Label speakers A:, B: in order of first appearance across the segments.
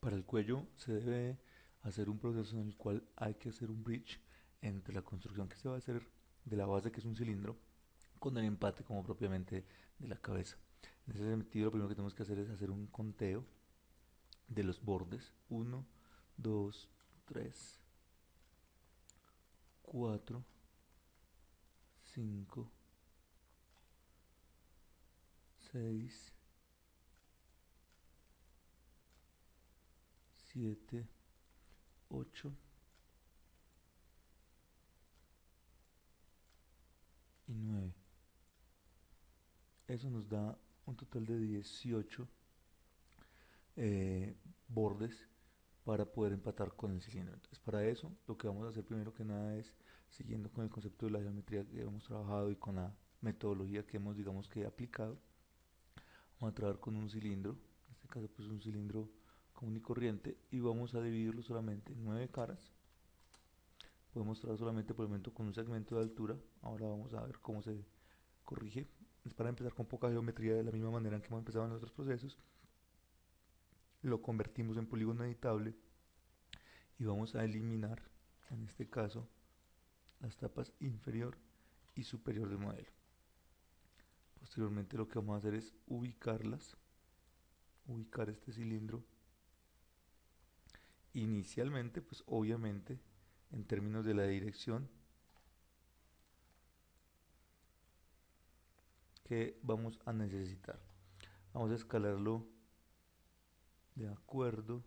A: Para el cuello se debe hacer un proceso en el cual hay que hacer un bridge entre la construcción que se va a hacer de la base, que es un cilindro, con el empate como propiamente de la cabeza. En ese sentido, lo primero que tenemos que hacer es hacer un conteo de los bordes. Uno, 2, 3, 4, 5, 6, 7, 8 y 9. Eso nos da un total de 18 bordes para poder empatar con el cilindro. Entonces, para eso, lo que vamos a hacer primero que nada es, siguiendo con el concepto de la geometría que hemos trabajado y con la metodología que hemos, digamos que aplicado, vamos a trabajar con un cilindro, en este caso pues un cilindro común y corriente, y vamos a dividirlo solamente en 9 caras. Podemos trabajar solamente por el momento con un segmento de altura. Ahora vamos a ver cómo se corrige. Es para empezar con poca geometría de la misma manera en que hemos empezado en los otros procesos. Lo convertimos en polígono editable y vamos a eliminar, en este caso, las tapas inferior y superior del modelo. Posteriormente lo que vamos a hacer es ubicarlas, ubicar este cilindro. Inicialmente, pues obviamente, en términos de la dirección que vamos a necesitar. Vamos a escalarlo de acuerdo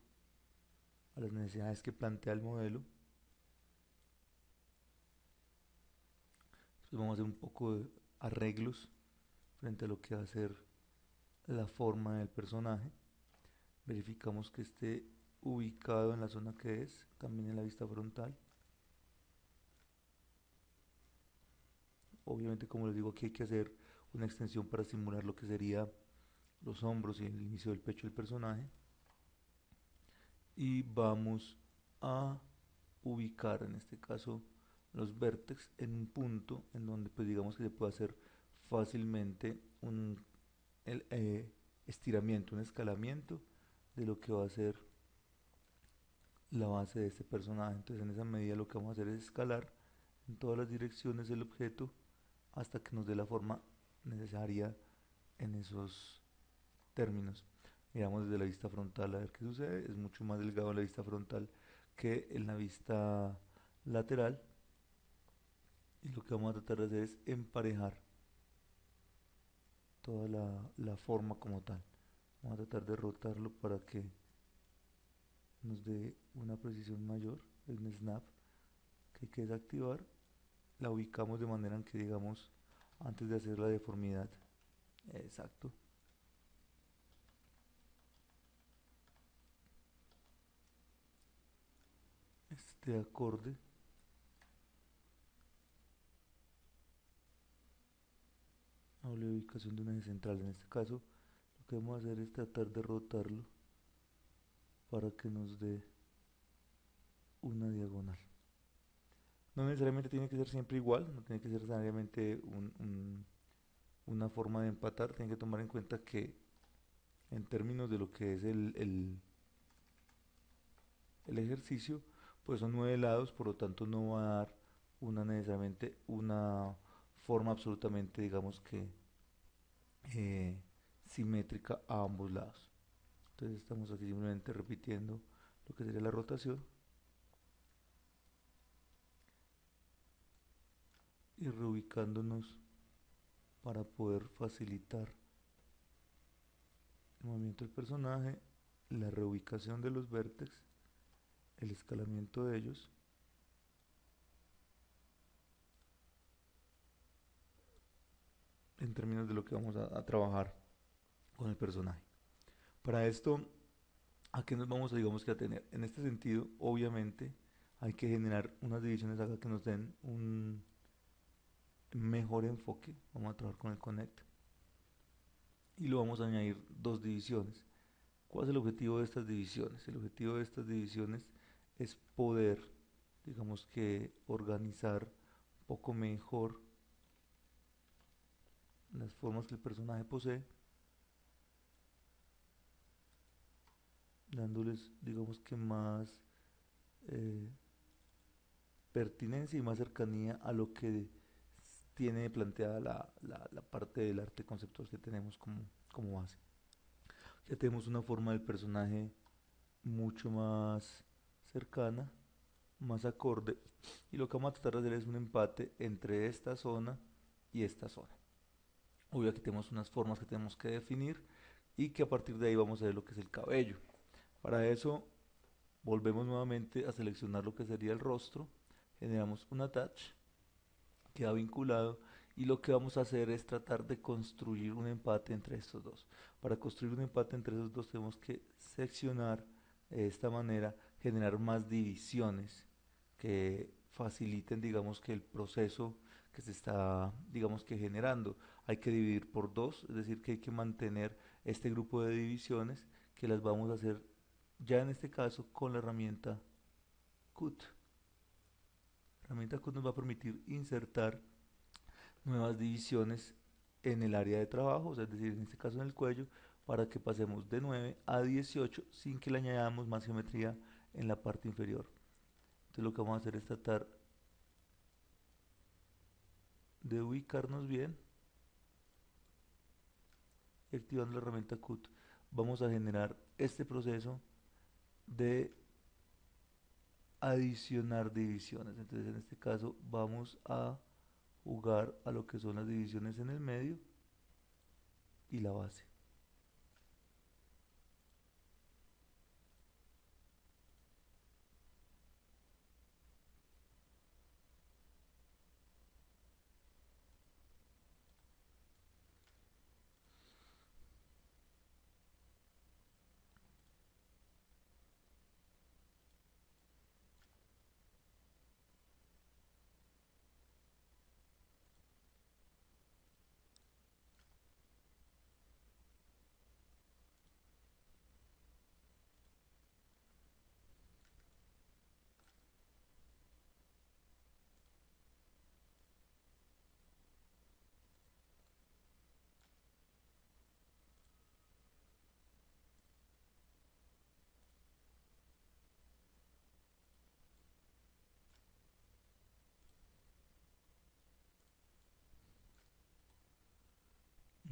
A: a las necesidades que plantea el modelo. Entonces vamos a hacer un poco de arreglos frente a lo que va a ser la forma del personaje. Verificamos que esté ubicado en la zona que es, también en la vista frontal. Obviamente, como les digo, aquí hay que hacer una extensión para simular lo que sería los hombros y el inicio del pecho del personaje. Y vamos a ubicar, en este caso, los vértices en un punto en donde pues digamos que se puede hacer fácilmente un el, estiramiento, un escalamiento de lo que va a ser la base de este personaje. Entonces en esa medida lo que vamos a hacer es escalar en todas las direcciones del objeto hasta que nos dé la forma necesaria en esos términos. Miramos desde la vista frontal a ver qué sucede. Es mucho más delgado en la vista frontal que en la vista lateral. Y lo que vamos a tratar de hacer es emparejar toda la forma como tal. Vamos a tratar de rotarlo para que nos dé una precisión mayor. Es un snap que hay que desactivar. La ubicamos de manera en que digamos antes de hacer la deformidad. Exacto. Este acorde a la ubicación de un eje central. En este caso, lo que vamos a hacer es tratar de rotarlo para que nos dé una diagonal. No necesariamente tiene que ser siempre igual, no tiene que ser necesariamente una forma de empatar. Tienen que tomar en cuenta que en términos de lo que es el ejercicio, pues son 9 lados, por lo tanto no va a dar una necesariamente una forma absolutamente, digamos que eh, simétrica a ambos lados. Entonces estamos aquí simplemente repitiendo lo que sería la rotación y reubicándonos para poder facilitar el movimiento del personaje, la reubicación de los vértices, el escalamiento de ellos en términos de lo que vamos a trabajar con el personaje. Para esto, ¿a qué nos vamos a, digamos, que a tener? En este sentido, obviamente, hay que generar unas divisiones acá que nos den un mejor enfoque. Vamos a trabajar con el Connect y lo vamos a añadir dos divisiones. ¿Cuál es el objetivo de estas divisiones? El objetivo de estas divisiones es poder, digamos que, organizar un poco mejor las formas que el personaje posee dándoles, digamos que más eh, pertinencia y más cercanía a lo que tiene planteada la parte del arte conceptual que tenemos como base. Ya tenemos una forma del personaje mucho más cercana, más acorde, y lo que vamos a tratar de hacer es un empate entre esta zona y esta zona. Obvio, aquí tenemos unas formas que tenemos que definir y que a partir de ahí vamos a ver lo que es el cabello. Para eso volvemos nuevamente a seleccionar lo que sería el rostro, generamos un attach, queda vinculado, y lo que vamos a hacer es tratar de construir un empate entre estos dos. Para construir un empate entre esos dos tenemos que seccionar de esta manera, generar más divisiones que faciliten, digamos, que el proceso que se está, digamos, que generando. Hay que dividir por dos, es decir, que hay que mantener este grupo de divisiones que las vamos a hacer ya en este caso con la herramienta CUT. La herramienta CUT nos va a permitir insertar nuevas divisiones en el área de trabajo, o sea, es decir, en este caso en el cuello, para que pasemos de 9 a 18 sin que le añadamos más geometría en la parte inferior. Entonces lo que vamos a hacer es tratar de ubicarnos bien y activando la herramienta CUT vamos a generar este proceso de adicionar divisiones. Entonces en este caso vamos a jugar a lo que son las divisiones en el medio y la base.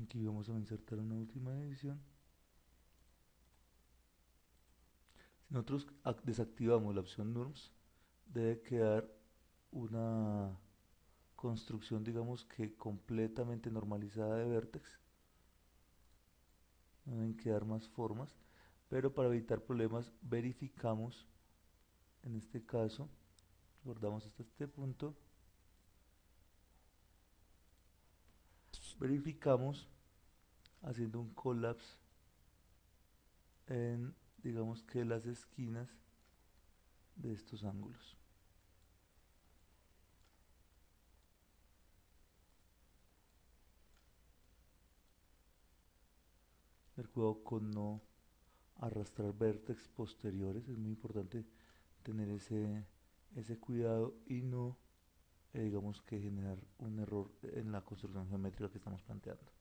A: Aquí vamos a insertar una última división. Si nosotros desactivamos la opción NURBS, debe quedar una construcción, digamos que completamente normalizada de vertex. No deben quedar más formas, pero para evitar problemas verificamos, en este caso, guardamos hasta este punto, verificamos haciendo un collapse en, digamos que las esquinas de estos ángulos. El cuidado con no arrastrar vértices posteriores, es muy importante tener ese cuidado y no, digamos que generar un error en la construcción geométrica que estamos planteando.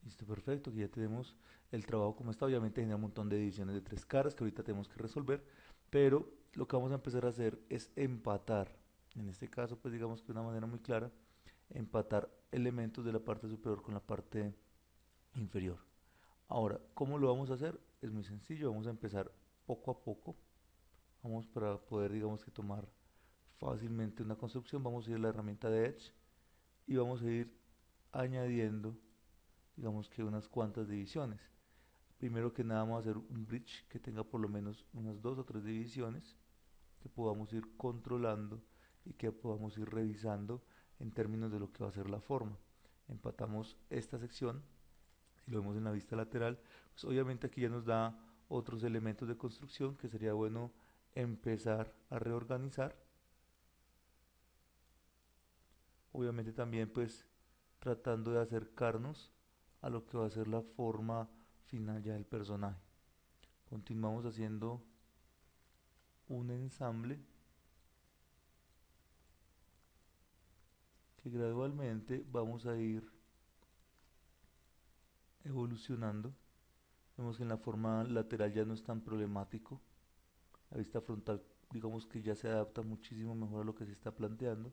A: Listo, perfecto, que ya tenemos el trabajo como está. Obviamente genera un montón de divisiones de tres caras que ahorita tenemos que resolver, pero lo que vamos a empezar a hacer es empatar. En este caso, pues digamos que de una manera muy clara, empatar elementos de la parte superior con la parte inferior. Ahora, ¿cómo lo vamos a hacer? Es muy sencillo, vamos a empezar poco a poco. Vamos para poder, digamos que tomar fácilmente una construcción, vamos a ir a la herramienta de Edge y vamos a ir añadiendo, digamos que unas cuantas divisiones. Primero que nada vamos a hacer un bridge que tenga por lo menos unas dos o tres divisiones que podamos ir controlando y que podamos ir revisando en términos de lo que va a ser la forma. Empatamos esta sección, si lo vemos en la vista lateral, pues obviamente aquí ya nos da otros elementos de construcción que sería bueno empezar a reorganizar. Obviamente también pues tratando de acercarnos a lo que va a ser la forma final ya del personaje. Continuamos haciendo un ensamble que gradualmente vamos a ir evolucionando. Vemos que en la forma lateral ya no es tan problemático. La vista frontal, digamos que ya se adapta muchísimo mejor a lo que se está planteando.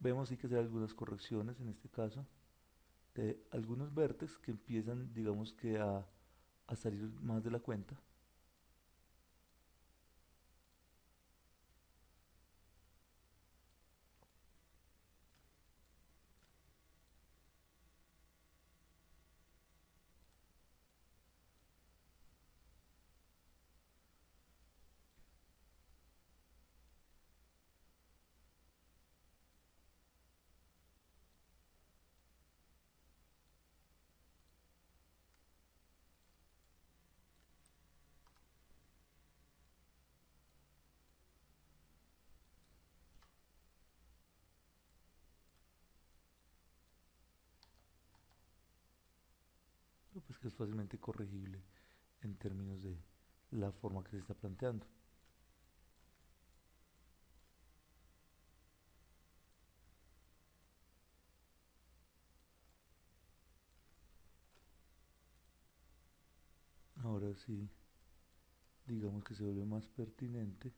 A: Vemos sí que hacer algunas correcciones en este caso de algunos vértices que empiezan, digamos que a salir más de la cuenta. Pues que es fácilmente corregible en términos de la forma que se está planteando. Ahora sí, digamos que se vuelve más pertinente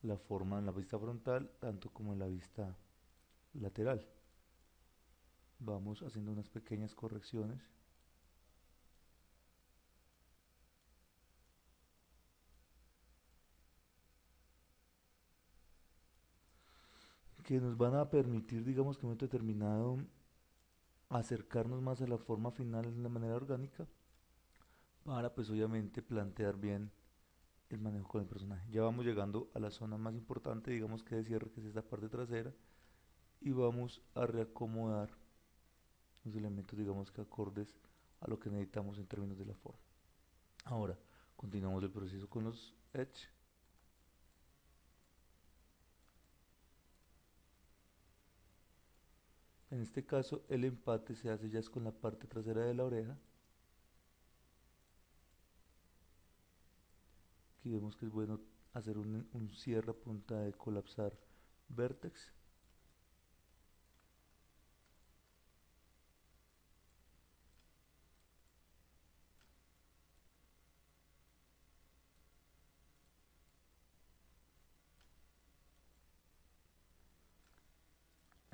A: la forma en la vista frontal, tanto como en la vista lateral. Vamos haciendo unas pequeñas correcciones que nos van a permitir, digamos que en un momento determinado, acercarnos más a la forma final de una manera orgánica para pues obviamente plantear bien el manejo con el personaje. Ya vamos llegando a la zona más importante, digamos que de cierre, que es esta parte trasera, y vamos a reacomodar los elementos, digamos que acordes a lo que necesitamos en términos de la forma. Ahora, continuamos el proceso con los edge. En este caso, el empate se hace ya es con la parte trasera de la oreja. Aquí vemos que es bueno hacer un cierre a punta de colapsar vertex.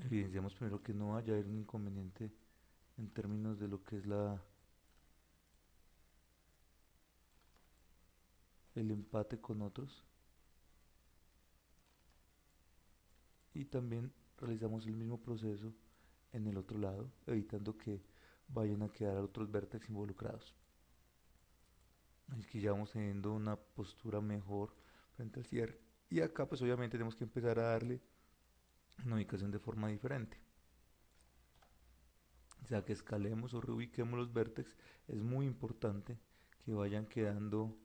A: Evidenciamos primero que no haya un inconveniente en términos de lo que es el empate con otros. Y también realizamos el mismo proceso en el otro lado, evitando que vayan a quedar otros vértices involucrados. Aquí ya vamos teniendo una postura mejor frente al cierre. Y acá pues obviamente tenemos que empezar a darle una ubicación de forma diferente. O sea que escalemos o reubiquemos los vértices. Es muy importante que vayan quedando,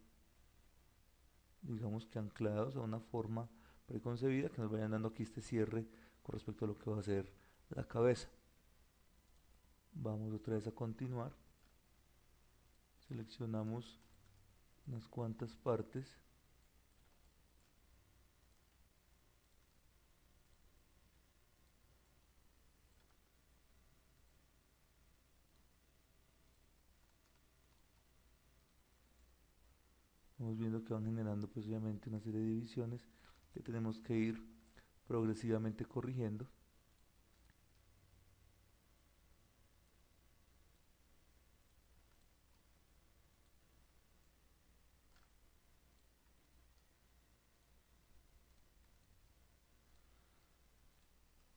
A: digamos que anclados a una forma preconcebida, que nos vayan dando aquí este cierre con respecto a lo que va a ser la cabeza. Vamos otra vez a continuar. Seleccionamos unas cuantas partes. Vamos viendo que van generando pues obviamente una serie de divisiones que tenemos que ir progresivamente corrigiendo.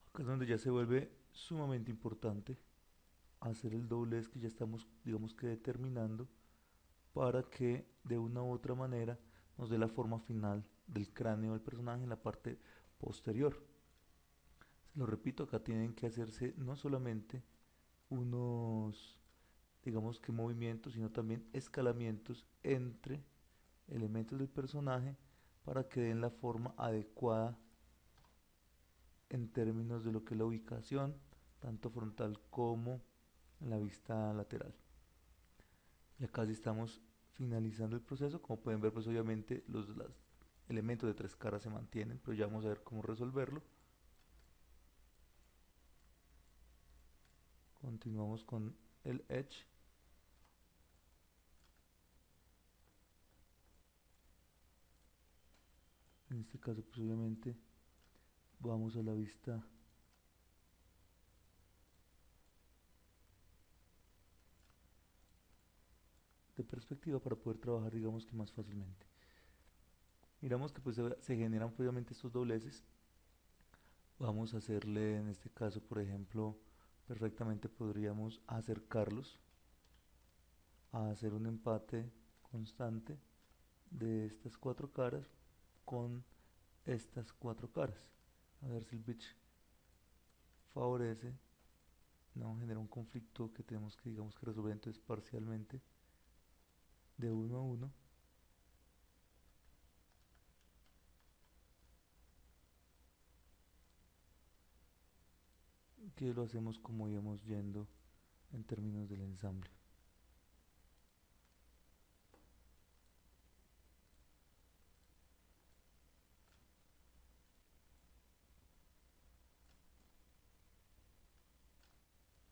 A: Acá es donde ya se vuelve sumamente importante hacer el doblez que ya estamos, digamos que determinando, para que de una u otra manera nos dé la forma final del cráneo del personaje en la parte posterior. Se lo repito, acá tienen que hacerse no solamente unos, digamos que movimientos, sino también escalamientos entre elementos del personaje para que den la forma adecuada en términos de lo que es la ubicación, tanto frontal como en la vista lateral. Ya casi estamos finalizando el proceso. Como pueden ver, pues obviamente los elementos de tres caras se mantienen, pero ya vamos a ver cómo resolverlo. Continuamos con el Edge. En este caso, pues obviamente vamos a la vista de perspectiva para poder trabajar, digamos que más fácilmente. Miramos que pues se generan obviamente estos dobleces. Vamos a hacerle en este caso, por ejemplo, perfectamente podríamos acercarlos a hacer un empate constante de estas cuatro caras con estas cuatro caras. A ver si el bitch favorece, no genera un conflicto que tenemos que, digamos, que resolver entonces parcialmente de uno a uno, que lo hacemos como íbamos yendo en términos del ensamble.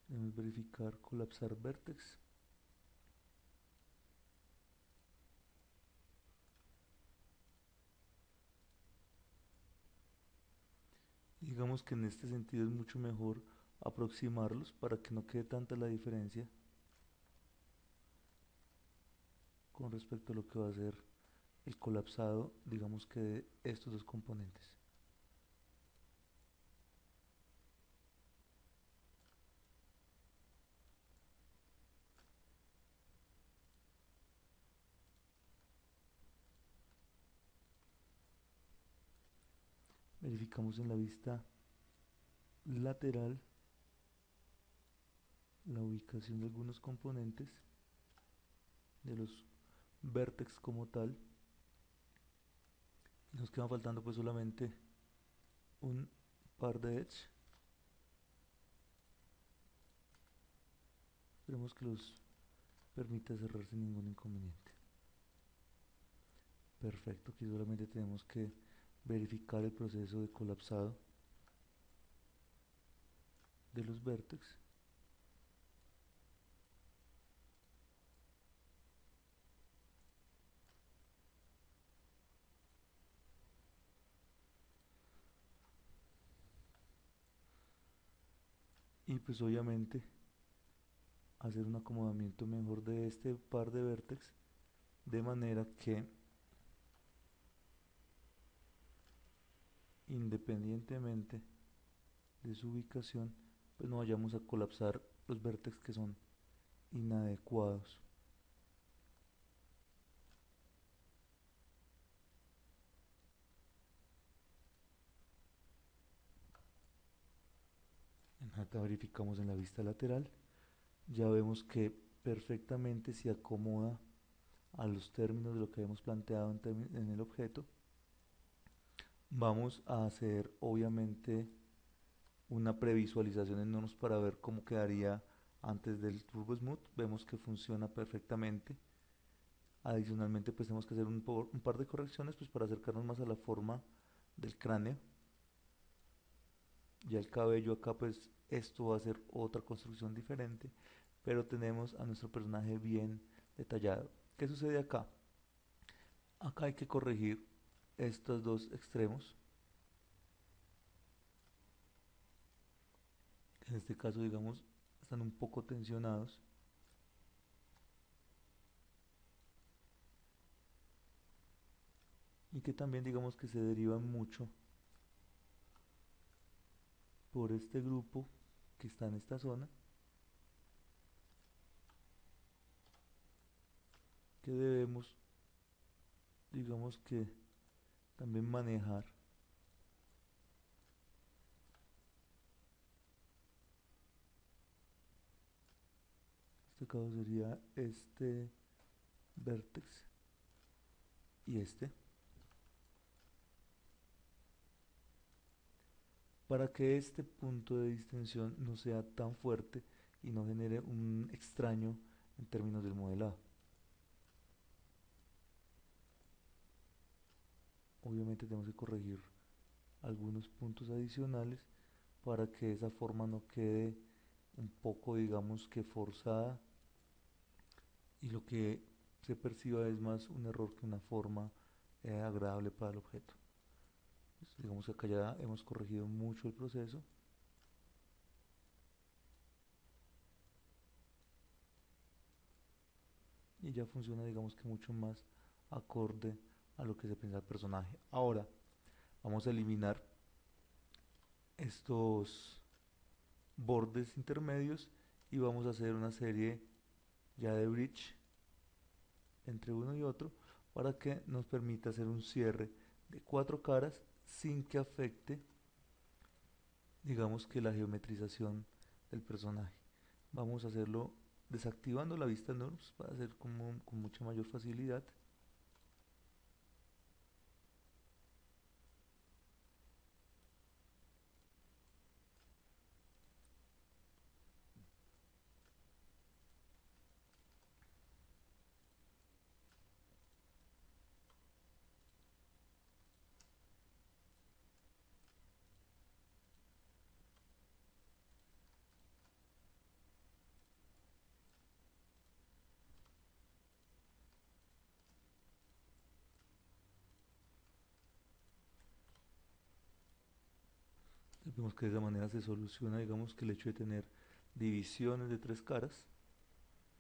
A: Debemos verificar colapsar vertex. Digamos que en este sentido es mucho mejor aproximarlos para que no quede tanta la diferencia con respecto a lo que va a ser el colapsado, digamos que de estos dos componentes. Verificamos en la vista lateral la ubicación de algunos componentes de los vértex como tal. Nos quedan faltando pues solamente un par de edge. Esperemos que los permita cerrar sin ningún inconveniente. Perfecto, aquí solamente tenemos que verificar el proceso de colapsado de los vértex. Y pues obviamente hacer un acomodamiento mejor de este par de vértex de manera que independientemente de su ubicación pues no vayamos a colapsar los vértex que son inadecuados. Acá verificamos en la vista lateral, ya vemos que perfectamente se acomoda a los términos de lo que habíamos planteado en el objeto. Vamos a hacer obviamente una previsualización en Nonos para ver cómo quedaría antes del Turbo Smooth. Vemos que funciona perfectamente. Adicionalmente pues tenemos que hacer un par de correcciones pues para acercarnos más a la forma del cráneo. Ya el cabello acá pues esto va a ser otra construcción diferente, pero tenemos a nuestro personaje bien detallado. ¿Qué sucede acá? Acá hay que corregir estos dos extremos. En este caso, digamos, están un poco tensionados. Y que también, digamos, que se derivan mucho por este grupo que está en esta zona. Que debemos, digamos que también manejar. Este caso sería este vértex y este. Para que este punto de distensión no sea tan fuerte y no genere un extraño en términos del modelado. obviamente tenemos que corregir algunos puntos adicionales para que esa forma no quede un poco, digamos que forzada y lo que se perciba es más un error que una forma agradable para el objeto. Pues, digamos que acá ya hemos corregido mucho el proceso y ya funciona, digamos que mucho más acorde a lo que se piensa el personaje. Ahora vamos a eliminar estos bordes intermedios y vamos a hacer una serie ya de bridge entre uno y otro para que nos permita hacer un cierre de cuatro caras sin que afecte, digamos que la geometrización del personaje. Vamos a hacerlo desactivando la vista NURBS para hacer como con mucha mayor facilidad. Vemos que de esa manera se soluciona, digamos que el hecho de tener divisiones de tres caras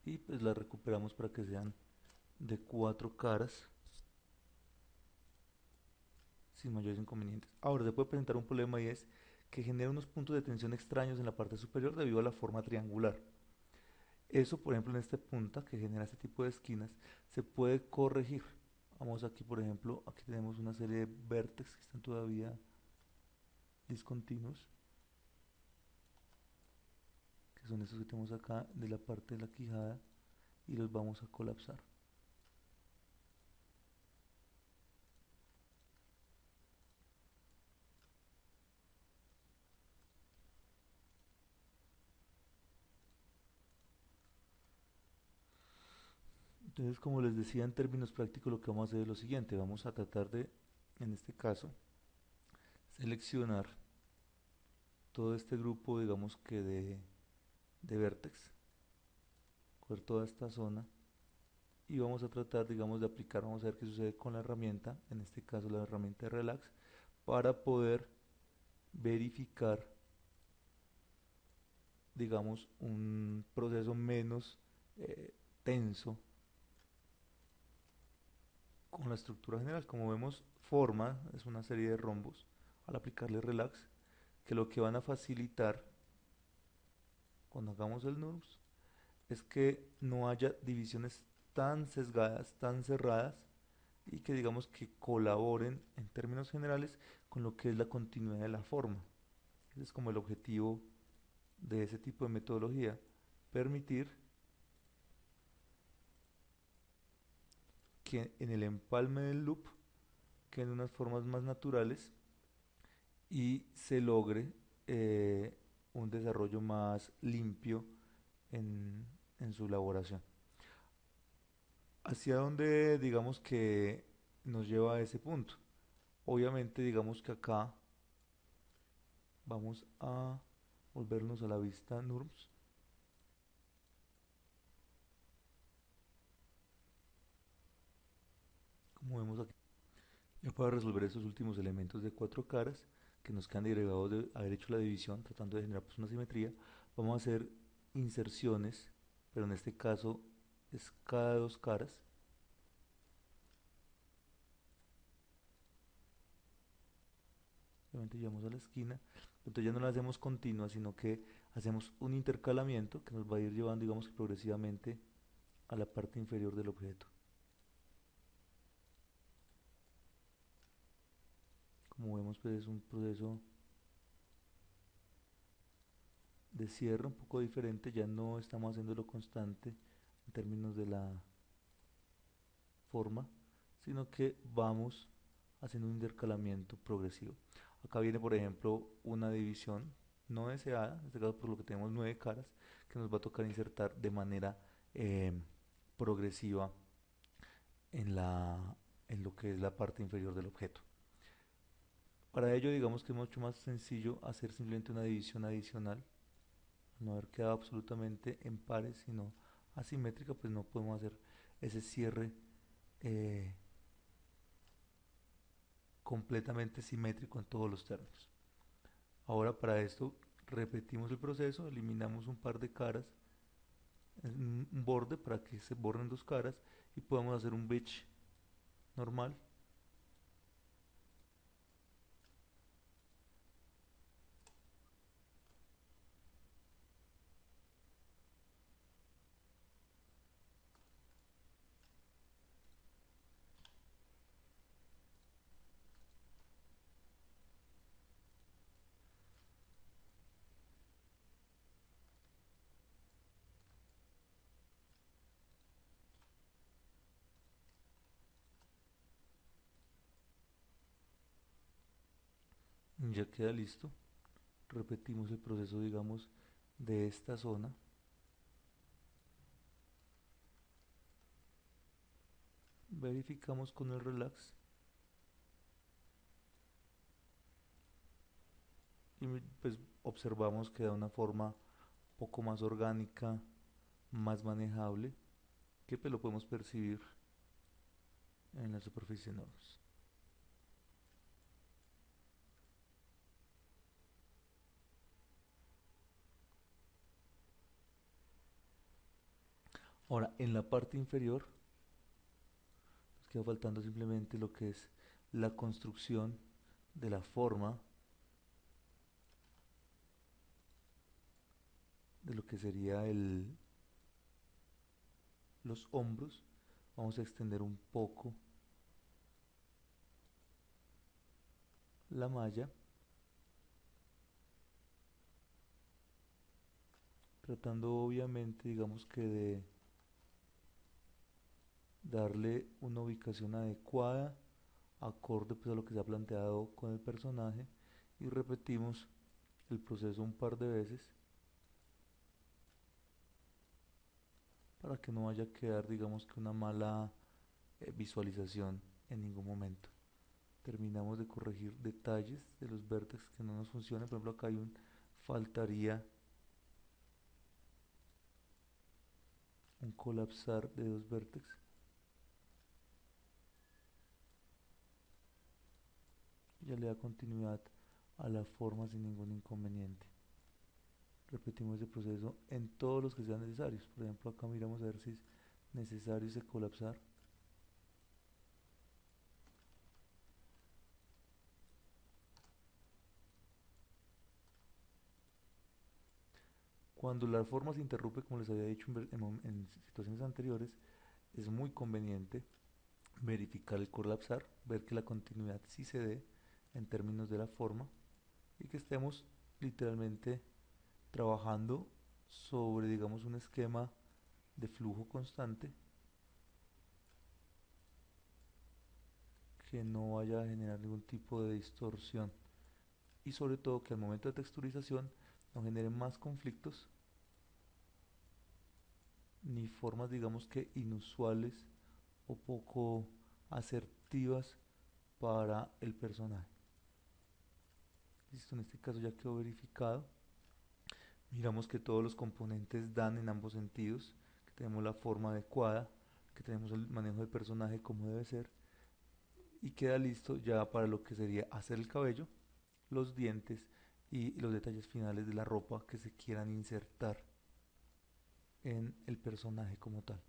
A: y pues las recuperamos para que sean de cuatro caras sin mayores inconvenientes. Ahora se puede presentar un problema y es que genera unos puntos de tensión extraños en la parte superior debido a la forma triangular. Eso, por ejemplo, en esta punta que genera este tipo de esquinas, se puede corregir. Vamos aquí, por ejemplo, aquí tenemos una serie de vértices que están todavía discontinuos, que son estos que tenemos acá de la parte de la quijada, y los vamos a colapsar. Entonces, como les decía, en términos prácticos, lo que vamos a hacer es lo siguiente: vamos a tratar de, en este caso, seleccionar todo este grupo, digamos que de vértex, coger toda esta zona y vamos a tratar, digamos, de aplicar, vamos a ver qué sucede con la herramienta, en este caso la herramienta de Relax, para poder verificar, digamos, un proceso menos tenso con la estructura general. Como vemos, forma es una serie de rombos al aplicarle Relax, que lo que van a facilitar cuando hagamos el NURBS es que no haya divisiones tan sesgadas, tan cerradas y que digamos que colaboren en términos generales con lo que es la continuidad de la forma. Ese es como el objetivo de ese tipo de metodología, permitir que en el empalme del loop queden unas formas más naturales y se logre un desarrollo más limpio en, en su elaboración. Hacia donde digamos que nos lleva a ese punto. Obviamente digamos que acá vamos a volvernos a la vista NURBS. Como vemos aquí, ya para resolver estos últimos elementos de cuatro caras que nos quedan derivados de haber hecho la división, tratando de generar pues, una simetría, vamos a hacer inserciones, pero en este caso es cada dos caras. Obviamente llegamos a la esquina, entonces ya no la hacemos continua, sino que hacemos un intercalamiento que nos va a ir llevando, digamos que progresivamente a la parte inferior del objeto. Como vemos, pues es un proceso de cierre un poco diferente, ya no estamos haciéndolo constante en términos de la forma, sino que vamos haciendo un intercalamiento progresivo. Acá viene, por ejemplo, una división no deseada, en este caso por lo que tenemos nueve caras, que nos va a tocar insertar de manera eh, progresiva en lo que es la parte inferior del objeto. Para ello, digamos que es mucho más sencillo hacer simplemente una división adicional, no haber quedado absolutamente en pares, sino asimétrica, pues no podemos hacer ese cierre eh, completamente simétrico en todos los términos. Ahora para esto repetimos el proceso, eliminamos un par de caras, un borde para que se borren dos caras y podamos hacer un bridge normal. Ya queda listo. Repetimos el proceso, digamos, de esta zona. Verificamos con el relax y pues observamos que da una forma poco más orgánica, más manejable, que pues lo podemos percibir en la superficie Norris. Ahora, en la parte inferior nos queda faltando simplemente lo que es la construcción de la forma de lo que sería los hombros. Vamos a extender un poco la malla, tratando obviamente, digamos que de darle una ubicación adecuada, acorde pues a lo que se ha planteado con el personaje, y repetimos el proceso un par de veces para que no vaya a quedar, digamos que una mala visualización en ningún momento. Terminamos de corregir detalles de los vértices que no nos funcionan. Por ejemplo, acá hay faltaría un colapsar de dos vértices. Ya le da continuidad a la forma sin ningún inconveniente. Repetimos el proceso en todos los que sean necesarios. Por ejemplo, acá miramos a ver si es necesario ese colapsar. Cuando la forma se interrumpe, como les había dicho en situaciones anteriores, es muy conveniente verificar el colapsar, ver que la continuidad sí se dé en términos de la forma y que estemos literalmente trabajando sobre, digamos, un esquema de flujo constante que no vaya a generar ningún tipo de distorsión y sobre todo que al momento de texturización no genere más conflictos ni formas, digamos que inusuales o poco asertivas para el personaje. Listo, en este caso ya quedó verificado. Miramos que todos los componentes dan en ambos sentidos, que tenemos la forma adecuada, que tenemos el manejo del personaje como debe ser, y queda listo ya para lo que sería hacer el cabello, los dientes y los detalles finales de la ropa que se quieran insertar en el personaje como tal.